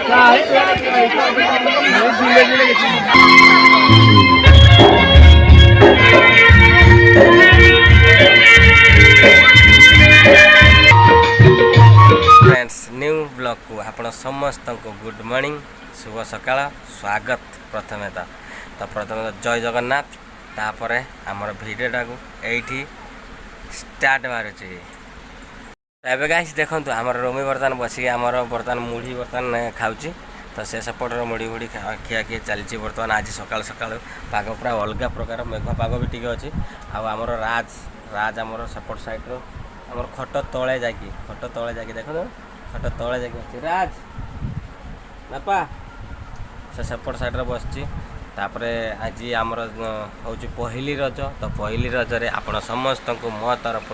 Friends new blog को आपण समस्त को गुड मॉर्निंग शुभ सकाळ स्वागत प्रथमे तो प्रथमे जय जगन्नाथ तापर आमर भिडियोटा को एठी स्टार्ट मारुची एबे गाइस देखंतु आमर रोमी बर्तन बसी आमर बर्तन मुढ़ी बर्तन खाऊची तो से सपोर्टर मुढ़ी मुढ़ी खिया खिया चलती बर्तमान आज सकाल सकाल पाग पूरा अलग प्रकार मेघ पाग भी टी अच्छी आमर राज राज आमर सपोर्ट साइड रो आमर खट तले जाकि देख खट तले जाकि अच्छी राज बापा से सपोर्ट साइड रे बसची तापरे आज आमर हूँ पहली रज तो पहली रजरे आपण समस्त को मो तरफ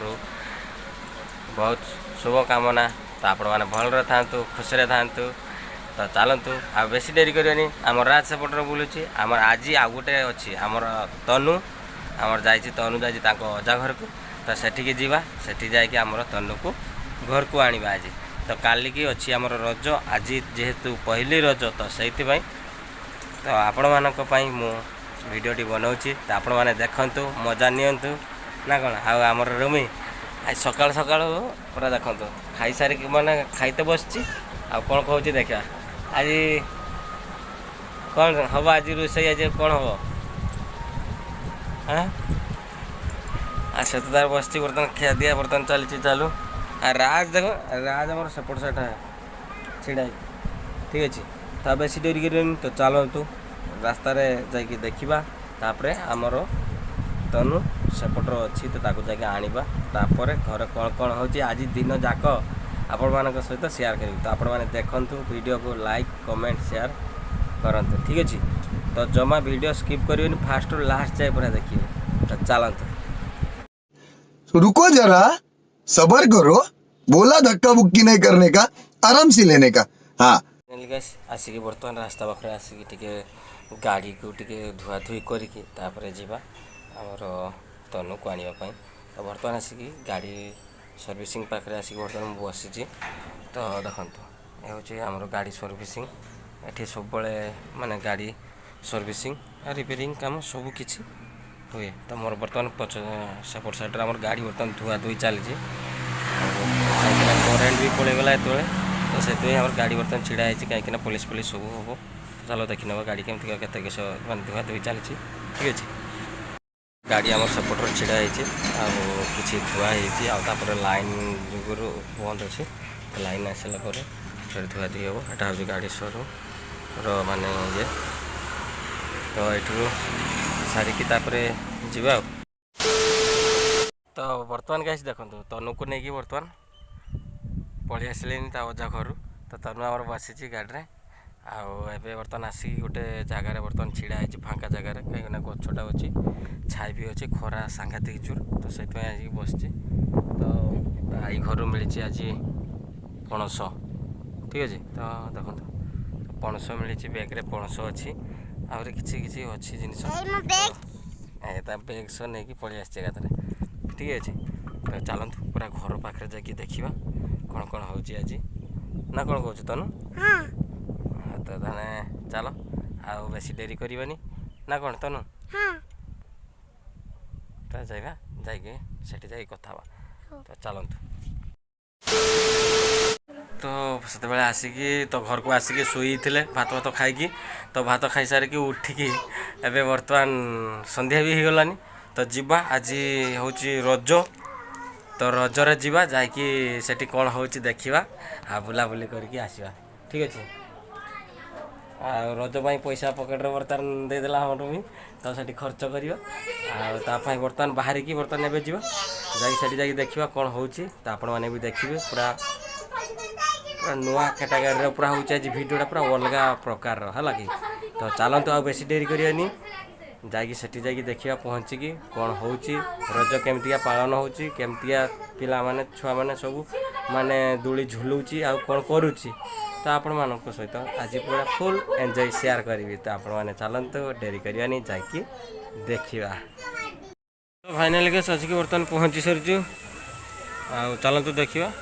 बहुत शुभकामना तो आपण मैंने भलरे था खुशी था तो चलतु आ बेसी डेरी करनी आम राज सेपटर बुलूची आम आज आउ गोटे अच्छी आमर तनु आमर जाइए तनु जाइए अजा घर को तो सेठिकी जीवा सेठी जाइए आमर तनु को घर को आनिबा आज तो काली की अच्छी आमर रज आज जेहेतु पहली रज तो से तो आपण मानक पई मु वीडियोटी बनाऊँगी तो आपण मैंने देखंतु मजा नियंतु ना कौन आमर रोमी आज सकाल सकाल पूरा देखंतु खाई सारिक माने खाइते बसची आ कौन कहूँ देखा आज कौन हम आज रोषे आज कौन हम हाँ आ से तो तार बस बर्तन खिया दिया बर्तन चली चालू आ राज देख राज आम सपोर्ट साइड छिड़ा ठीक अच्छे तो बेसी डेरी कर तो चलतु रास्तार जा देखा तापर आमर तनु सेपटर अच्छी तो ताको जाके आनिबा तापर घर कौन कौन हो आज दिन जाक आपण मान सहित शेयर करी तो आपण मैंने देखंतु वीडियो को लाइक कमेंट शेयर करंतु ठीक अच्छे तो जमा वीडियो स्किप करियो फास्ट रू लास्ट जाए पूरा देखिए तो चलतु रुको जरा सबर करो बोला धक्का बुक्की नहीं करने का आराम से लेने का हाँ आसिक बर्तमान रास्ता पाखे आसिक टिके गाड़ी को टिके धुआ धुई करके जीवा आमर तनु को आने तो बर्तमान आसिक गाड़ी सर्विसिंग पाखे आसिक बर्तमान बसी तो देखो ये आमर गाड़ी सर्विसिंग ये सब माने गाड़ी सर्विसिंग रिपेयरिंग काम सब किछि हुए तो मोर बर्तमान सेपट साइड आम गाड़ी बर्तमान धुआ धुई चली करेन्ट भी पड़ेगला ये तो से आम गाड़ी बर्तमान छिड़ा है कहीं पुलिस पुलिस सब हम चलो देखी नब गाड़ी केमती के मैंने धुआ धुई चली ठीक अच्छे गाड़ी आम सेपटर छिड़ा कि धुआ होपर लाइन जुगुर बंद अच्छे लाइन आसला धुआ धुई हम यहाँ हूँ गाड़ी शोरूम माने ये तो ये सारिकी जीवा तो बर्तमान गाइस देखो तनु को लेकिन बर्तमान पलि आसिले अजा घर तो तनु आमर बसी गाड़ी में आए बर्तमान आसिक गोटे जगार बर्तमान छिड़ा है फाँका जगार कहीं गछटा अच्छी छाई भी अच्छी खरा सांघातिक जोर तो से आज बस तो आई घर मिली आज पणस ठीक अच्छे तो देखो पणस मिली बैग्रे पणस अच्छी आहरी किसी अच्छी जिनस बेग सह नहीं पलि आसी ठीक अच्छे तो चलतु पूरा घर पाखे जाकि देखा कौन कौन हो आज ना कौन कौन तनु तो ताने चल आ बेसी डेरी करवानी ना कौन तनु तो जाइबा जाइए सेठी जाई कथा तो चलतु तो से आसिकी तो घर को आसिकी शोई थे भात भात खाई तो भात खाई सारिकी उठिकी एबे बर्तमान संध्या भी हो गलानी तो जीवा आज हूँ रज तो रजरे जीवा जाकि सेठी कौन हो देखा आ बुलाबुली करके आसवा ठीक अच्छे आ रज पैसा पकेट रे बर्तमान देदेला हम तो सेठी खर्च कर बर्तमान बाहर की बर्तमान एवं जाकि देखा कौन हो आपण मैंने भी देखिए पूरा पूरा नुआ कैटेगरी पूरा हूँ आज भिडियोटा पूरा अलग प्रकार है कि तो चलतु आ बेसी डेरी करनी जाकि सेठी जाकि देखा पहुँचिकी कौन हो रज केमतिया पालन होमतिया पिला माने छुआ माने सब माने दूली झुलुची आ कौन करुच्ची तो आपण मान सहित आज पूरा फुल एंजॉय शेयर करी तो आपण मैंने चलतु डेरी करवानी जाकि देखा तो फाइनाली के सचिक बर्तमान पहुँची सारी चलतु देखा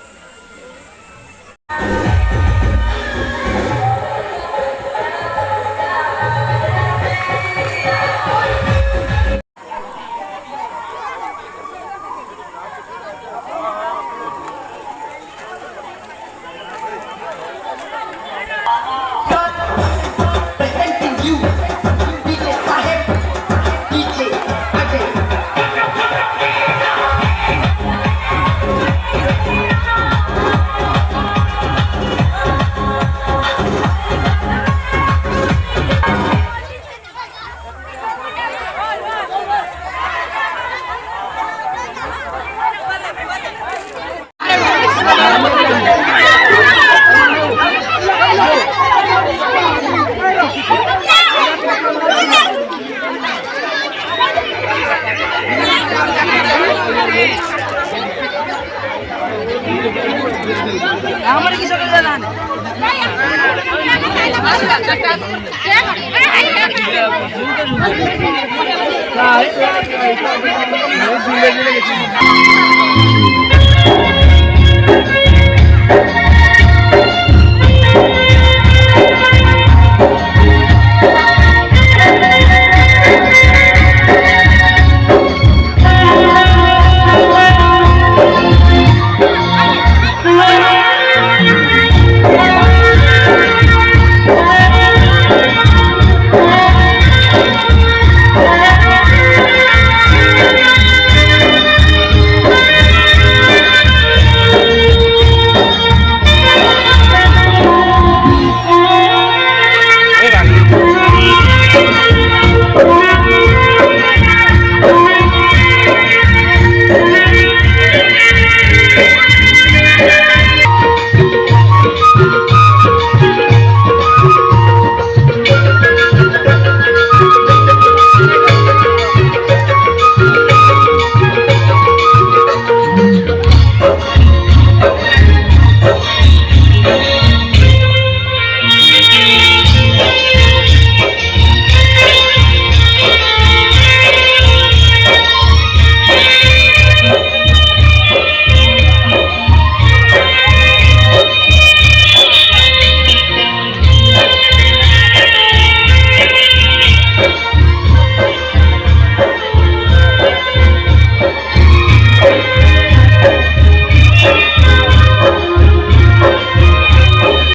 Thank you.